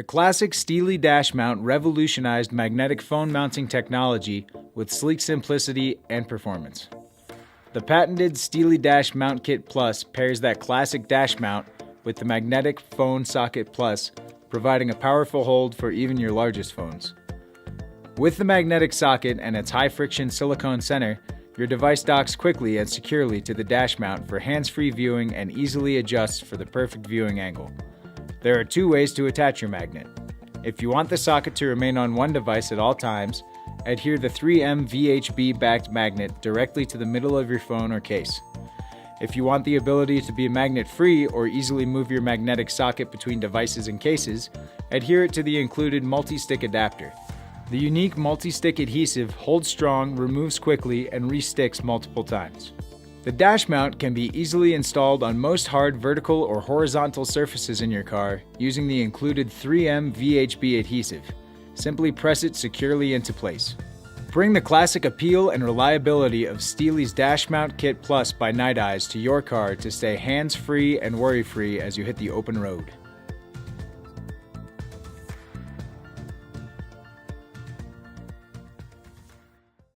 The classic Steelie dash mount revolutionized magnetic phone mounting technology with sleek simplicity and performance. The patented Steelie Dash Mount Kit Plus pairs that classic dash mount with the magnetic phone socket plus, providing a powerful hold for even your largest phones. With the magnetic socket and its high-friction silicone center, your device docks quickly and securely to the dash mount for hands-free viewing and easily adjusts for the perfect viewing angle. There are two ways to attach your magnet. If you want the socket to remain on one device at all times, adhere the 3M VHB-backed magnet directly to the middle of your phone or case. If you want the ability to be magnet-free or easily move your magnetic socket between devices and cases, adhere it to the included MultiStick Adapter. The unique multi-stick adhesive holds strong, removes quickly, and resticks multiple times. The dash mount can be easily installed on most hard vertical or horizontal surfaces in your car using the included 3M VHB adhesive. Simply press it securely into place. Bring the classic appeal and reliability of Steelie's Dash Mount Kit Plus by Nite to your car to stay hands-free and worry-free as you hit the open road.